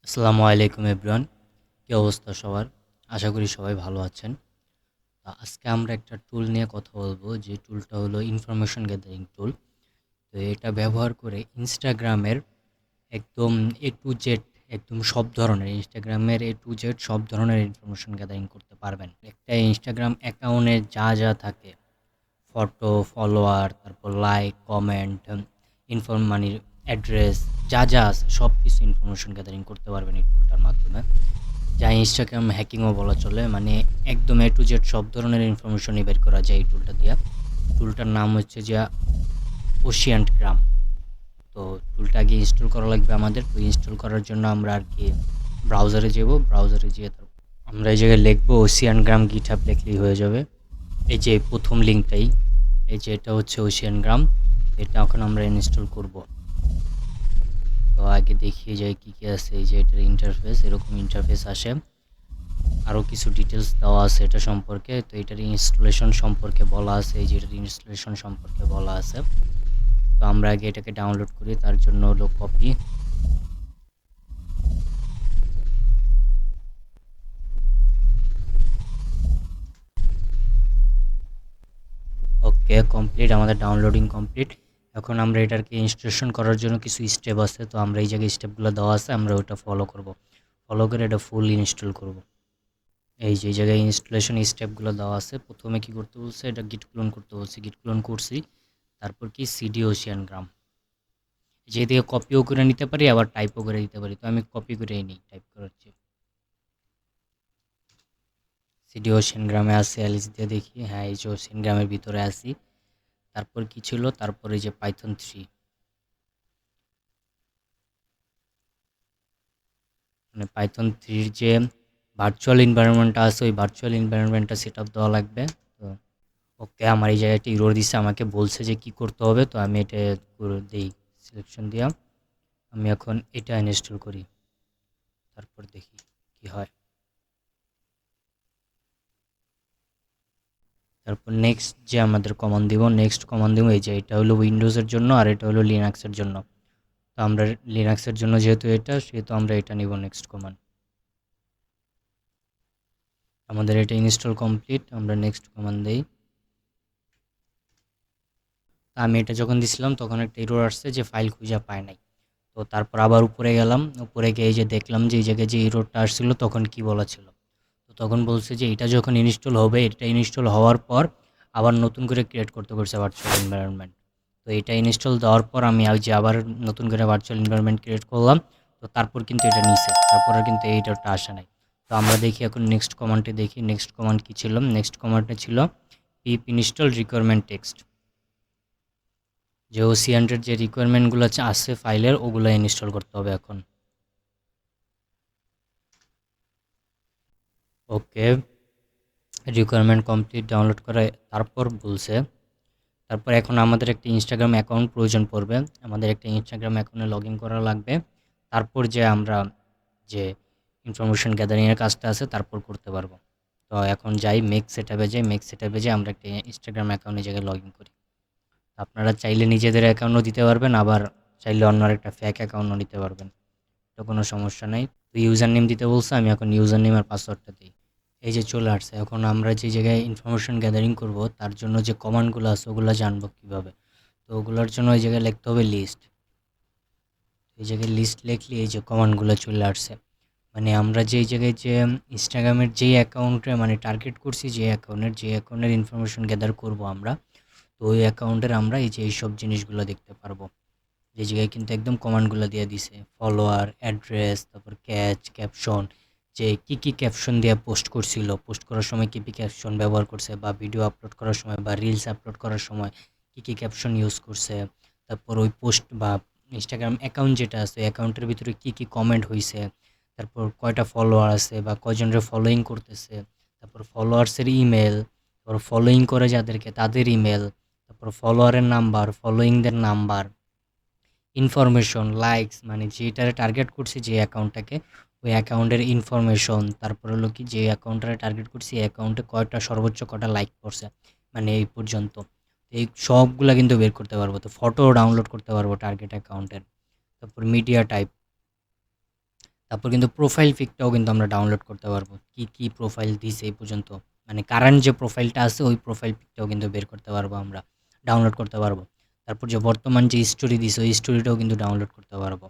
আসসালামু আলাইকুম এভরিওয়ান। কী অবস্থা সবার? আশা করি সবাই ভালো আছেন। আজকে আমরা একটা টুল নিয়ে কথা বলবো, যে টুলটা হলো ইনফরমেশন গ্যাদারিং টুল। তো এটা ব্যবহার করে ইনস্টাগ্রামের একদম এ টু জেড, একদম সব ধরনের ইনস্টাগ্রামের এ টু জেড সব ধরনের ইনফরমেশন গ্যাদারিং করতে পারবেন। একটা ইনস্টাগ্রাম অ্যাকাউন্টে যা যা থাকে, ফটো, ফলোয়ার, তারপর লাইক, কমেন্ট, মানে অ্যাড্রেস, যা যা আছে সব কিছু ইনফরমেশন গ্যাদারিং করতে পারবেন এই টুলটার মাধ্যমে। যা ইনস্টাগ্রাম হ্যাকিংও বলা চলে, মানে একদম এ টু জেড সব ধরনের ইনফরমেশনই বের করা যায় এই টুলটা দিয়া। টুলটার নাম হচ্ছে যে ওশিয়ানগ্রাম। তো টুলটা আগে ইনস্টল করা লাগবে আমাদের। তো ইনস্টল করার জন্য আমরা আর কি ব্রাউজারে যাব। ব্রাউজারে যেয়ে আমরা এই জায়গায় লিখবো ওশিয়ানগ্রাম গিটহাব, লিখলেই হয়ে যাবে। এই যে প্রথম লিঙ্কটাই, এই যে এটা হচ্ছে ওশিয়ানগ্রাম। এটা এখন আমরা ইনস্টল করব। তো আগে দেখিয়ে যাই কী কী আছে। এই যে এটার ইন্টারফেস, এরকম ইন্টারফেস আসে। আরও কিছু ডিটেলস দেওয়া আছে এটা সম্পর্কে। তো এটার ইনস্টলেশন সম্পর্কে বলা আছে, এই যে এটার ইনস্টলেশন সম্পর্কে বলা আছে। তো আমরা আগে এটাকে ডাউনলোড করি, তার জন্য হলো কপি। ওকে, কমপ্লিট, আমাদের ডাউনলোডিং কমপ্লিট। এখন আমরা এটাকে ইনস্টলেশন করার জন্য কিছু স্টেপ আছে। তো আমরা এই জায়গায় স্টেপগুলো দেওয়া আছে, আমরা ওটা ফলো করব। ফলো করে এটা ফুল ইনস্টল করব। এই যে এই জায়গায় ইনস্টলেশন স্টেপগুলো দেওয়া আছে। প্রথমে কি করতে বলছে, এটা গিট ক্লোন করতে বলছে। গিট ক্লোন করছি, তারপর কি সিডি ওশিয়ানগ্রাম। যেদিকে কপিও করে নিতে পারি, আবার টাইপও করে দিতে পারি। তো আমি কপি করেই নিই, টাইপ করাচ্ছি। সিডি ওশিয়ান গ্রামে আছে, অ্যালিস দিয়ে দেখি। হ্যাঁ, এই যে ওশিয়ান গ্রামের ভিতরে আছি। তারপর কি ছিল, তারপরে যে পাইথন 3, মানে পাইথন 3-র যে ভার্চুয়াল এনভায়রনমেন্টটা আছে, ওই ভার্চুয়াল এনভায়রনমেন্টটা সেট আপ দেওয়া লাগবে। তো ওকে, আমার এই জায়গায় একটা ইরর দিচ্ছে, আমাকে বলছে যে কি করতে হবে। তো আমি এটা করে দিই, সিলেকশন দিয়া আমি এখন এটা ইনস্টল করি। তারপর দেখি কি হয়। তারপর নেক্সট যে আমাদের কমান্ড দিব, নেক্সট কমান্ড দিব। এই যে এটা হলো উইন্ডোজের জন্য, আর এটা হলো লিনাক্সের জন্য। তো আমরা লিনাক্সের জন্য যেহেতু এটা, সেহেতু আমরা এটা নিব নেক্সট কমান্ড। আমাদের এটা ইনস্টল কমপ্লিট, আমরা নেক্সট কমান্ড দেই। আমি এটা যখন দিছিলাম তখন একটা এরর আসছে যে ফাইল খুঁজে পায় নাই। তো তারপর আবার উপরে গেলাম, উপরে গিয়ে এই যে দেখলাম যে এই জায়গায় যে এররটা আসছিল তখন কি বলা ছিল। তো তখন বলছে যে এটা যখন ইনস্টল হবে, এটা ইনস্টল হওয়ার পর আবার নতুন করে ক্রিয়েট করতে বলছে ভার্চুয়াল এনভায়রনমেন্ট। তো এটা ইনস্টল দেওয়ার পর আমি ওই যে আবার নতুন করে ভার্চুয়াল এনভায়রনমেন্ট ক্রিয়েট করলাম। তো তারপর কিন্তু এটা নিছে, তারপর আর কিন্তু এই এররটা আসে নাই। তো আমরা দেখি এখন নেক্সট কমান্ডে দেখি, নেক্সট কমান্ড কি ছিল। নেক্সট কমান্ডে ছিল পিপ ইনস্টল রিকোয়ারমেন্ট টেক্সট। যে ওসি100 যে রিকোয়ারমেন্টগুলো আছে ফাইলের, ওগুলো ইনস্টল করতে হবে এখন। ওকে, রিকোয়ারমেন্ট কমপ্লিট, ডাউনলোড করে তারপর বলছে। তারপর এখন আমাদের একটা ইনস্টাগ্রাম অ্যাকাউন্ট প্রয়োজন পড়বে। আমাদের একটা ইনস্টাগ্রাম অ্যাকাউন্টে লগ ইন করা লাগবে। তারপর যে আমরা যে ইনফরমেশন গ্যাদারিংয়ের কাজটা আছে তারপর করতে পারবো। তো এখন যাই মেক সেটআপে যাই, মেক সেটআপে যাই আমরা একটা ইনস্টাগ্রাম অ্যাকাউন্টে জায়গায় লগ ইন করি। আপনারা চাইলে নিজেদের অ্যাকাউন্টও দিতে পারবেন, আবার চাইলে অন্য একটা ফেক অ্যাকাউন্টও নিতে পারবেন। তো কোনো সমস্যা নাই। তো ইউজার নেম দিতে বলছে, আমি এখন ইউজার নেম আর পাসওয়ার্ডটা দিই। এই যে চলে আসছে। এখন আমরা যে জায়গায় ইনফরমেশন গ্যাদারিং করব, তার জন্য যে কমান্ডগুলো আছে ওগুলো জানবো কীভাবে। তো ওগুলোর জন্য এই জায়গায় লিখতে হবে লিস্ট। এই জায়গায় লিস্ট লিখলে এই যে কমান্ডগুলো চলে আসছে। মানে আমরা যেই জায়গায় যে ইনস্টাগ্রামের যেই অ্যাকাউন্টে মানে টার্গেট করছি, যে অ্যাকাউন্টের ইনফরমেশন গ্যাদার করব আমরা, তো ওই অ্যাকাউন্টের আমরা এই যে এইসব জিনিসগুলো দেখতে পারবো। যে জায়গায় কিন্তু একদম কমান্ডগুলো দিয়ে দিছে, ফলোয়ার, অ্যাড্রেস, তারপর ক্যাচ, ক্যাপশন, যে কী কী ক্যাপশন দিয়ে পোস্ট করছিল, পোস্ট করার সময় কী কী ক্যাপশন ব্যবহার করছে, বা ভিডিও আপলোড করার সময় বা রিলস আপলোড করার সময় কী কী ক্যাপশন ইউজ করছে। তারপর ওই পোস্ট বা ইনস্টাগ্রাম অ্যাকাউন্ট যেটা আছে, অ্যাকাউন্টের ভিতরে কী কী কমেন্ট হয়েছে, তারপর কয়টা ফলোয়ার আছে বা কয়জনের ফলোয়িং করতেছে, তারপর ফলোয়ার্সের ইমেল, তারপর ফলোয়িং করে যাদেরকে তাদের ইমেল, তারপর ফলোয়ারের নাম্বার, ফলোয়িংদের নাম্বার, ইনফরমেশন, লাইকস, মানে যেটারে টার্গেট করছি যে অ্যাকাউন্টটাকে, ওই অ্যাকাউন্টের ইনফরমেশন। তারপর হলো কি, যে অ্যাকাউন্টটারে টার্গেট করছি এই অ্যাকাউন্টে কয়টা সর্বোচ্চ কটা লাইক করছে, মানে এই পর্যন্ত। এই সবগুলা কিন্তু বের করতে পারবো। তো ফটো ডাউনলোড করতে পারবো টার্গেট অ্যাকাউন্টের। তারপর মিডিয়া টাইপ, তারপর কিন্তু প্রোফাইল পিকটাও কিন্তু আমরা ডাউনলোড করতে পারবো। কি প্রোফাইল দিছে এই পর্যন্ত, মানে কারেন্ট যে প্রোফাইলটা আছে ওই প্রোফাইল পিকটাও কিন্তু বের করতে পারবো আমরা, ডাউনলোড করতে পারবো। তারপর যে বর্তমান যে স্টোরি দিছে ওই স্টোরিটাও কিন্তু ডাউনলোড করতে পারবো।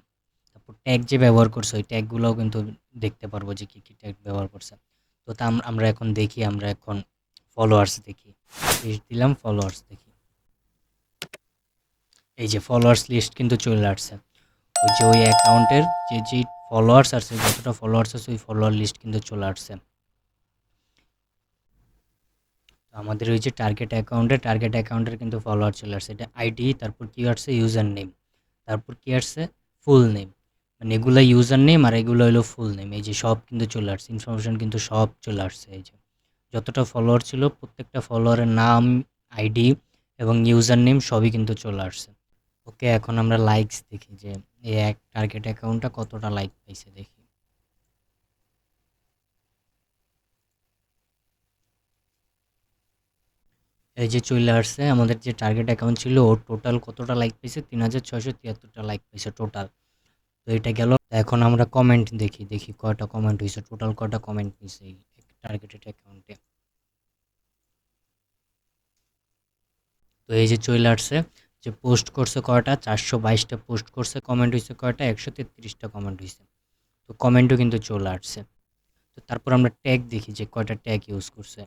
তারপর ট্যাগ যে ব্যবহার করছে ওই ট্যাগগুলোও কিন্তু দেখতে পারবো যে কী ট্যাগ ব্যবহার করছে। তো আমরা এখন দেখি, আমরা এখন ফলোয়ার্স দেখি, লিস্ট দিলাম ফলোয়ার্স দেখি। এই যে ফলোয়ার্স লিস্ট কিন্তু চলে আসছে। ওই যে ওই অ্যাকাউন্টের যে ফলোয়ার্স আছে, যতটা ফলোয়ার্স আছে ওই ফলোয়ার লিস্ট কিন্তু চলে আসছে। তো আমাদের ওই যে টার্গেট অ্যাকাউন্টের কিন্তু ফলোয়ার চলে আসছে। এটা আইডি, তারপর কি আসছে ইউজার নেম, তারপর কি আসছে ফুল নেম, মানে এগুলো ইউজার নেম আর এগুলো হলো ফুল নেম। এই যে সব কিন্তু চলে আসছে, ইনফরমেশন কিন্তু সব চলে আসছে। এই যে যতটা ফলোয়ার ছিল প্রত্যেকটা ফলোয়ারের নাম, আইডি এবং ইউজার নেম সবই কিন্তু চলে আসছে। ওকে, এখন আমরা লাইকস দেখি যে এই এক টার্গেট অ্যাকাউন্টটা কতটা লাইক পাইছে দেখি। এই যে চলে আসছে আমাদের যে টার্গেট অ্যাকাউন্ট ছিল ওর টোটাল কতটা লাইক পাইছে, 3673টা লাইক পাইছে টোটাল। তো এটা গেল। এখন আমরা কমেন্ট দেখি, দেখি কয়টা কমেন্ট হয়েছে, টোটাল কয়টা কমেন্ট হয়েছে এই টার্গেটেড অ্যাকাউন্টে। তো এই যে চলে আসছে যে পোস্ট করছে কয়টা, 422টা পোস্ট করছে, কমেন্ট হয়েছে কয়টা, 133টা কমেন্ট হয়েছে। তো কমেন্টও কিন্তু চলে আসছে। তো তারপর আমরা ট্যাগ দেখি যে কয়টা ট্যাগ ইউজ করছে।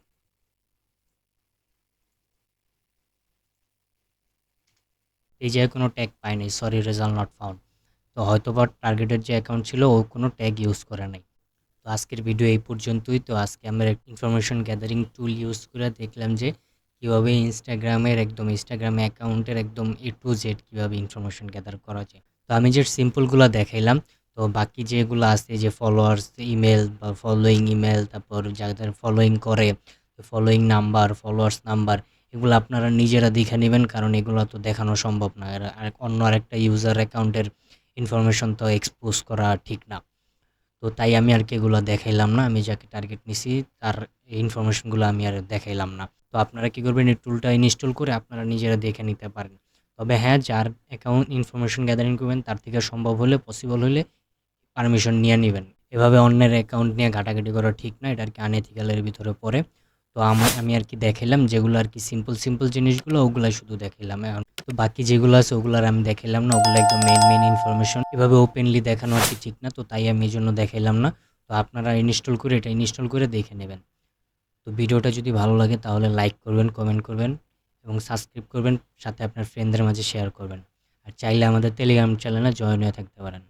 এই যে কোনো ট্যাগ পাইনি, সরি রেজাল্ট নট ফাউন্ড। তো হয়তো বা টার্গেটের যে অ্যাকাউন্ট ছিল ও কোনো ট্যাগ ইউজ করে নাই। তো আজকের ভিডিও এই পর্যন্তই। তো আজকে আমরা ইনফরমেশন গ্যাদারিং টুল ইউজ করে দেখলাম যে কীভাবে ইনস্টাগ্রাম অ্যাকাউন্টের একদম A to Z কীভাবে ইনফরমেশন গ্যাদার করা যায়। তো আমি যে সিম্পলগুলো দেখাইলাম, তো বাকি যেগুলো আছে যে ফলোয়ার্স ইমেল বা ফলোয়িং ইমেল, তারপর যাদের ফলোয়িং করে ফলোয়িং নাম্বার, ফলোয়ার্স নাম্বার, এগুলো আপনারা নিজেরা দেখে নেবেন, কারণ এগুলো তো দেখানো সম্ভব না। আর অন্য আরেকটা ইউজার অ্যাকাউন্টের ইনফরমেশন তো এক্সপোজ করা ঠিক না। তো তাই আমি আর কি এগুলো দেখাইলাম না, আমি যাকে টার্গেট নিছি তার ইনফরমেশনগুলো আমি আর দেখাইলাম না। তো আপনারা কী করবেন, এই টুলটা ইনস্টল করে আপনারা নিজেরা দেখে নিতে পারেন। তবে হ্যাঁ, যার অ্যাকাউন্ট ইনফরমেশন গ্যাদারিং করবেন তার থেকে সম্ভব হলে, পসিবল হলে পারমিশন নিয়ে নেবেন। এভাবে অন্যের অ্যাকাউন্ট নিয়ে ঘাটাঘাটি করা ঠিক না, এটা আর কি আনএথিক্যালের ভিতরে পড়ে। তো আমি আর কি দেখাইলাম যেগুলো আর কি সিম্পল জিনিসগুলো, ওগুলাই শুধু দেখাইলাম। এখন তো বাকি যেগুলো আছে ওগুলো আর আমি দেখাইলাম না, ওগুলো একদম মেইন ইনফরমেশন। এভাবে ওপেনলি দেখানো আর কি ঠিক না, তো তাই আমি এই জন্য দেখাইলাম না। তো আপনারা এটা ইনস্টল করে দেখে নেবেন। তো ভিডিওটা যদি ভালো লাগে তাহলে লাইক করবেন, কমেন্ট করবেন এবং সাবস্ক্রাইব করবেন, সাথে আপনার ফ্রেন্ডদের মাঝে শেয়ার করবেন। আর চাইলে আমাদের টেলিগ্রাম চ্যানেলে জয়েন হয়ে থাকতে পারেন।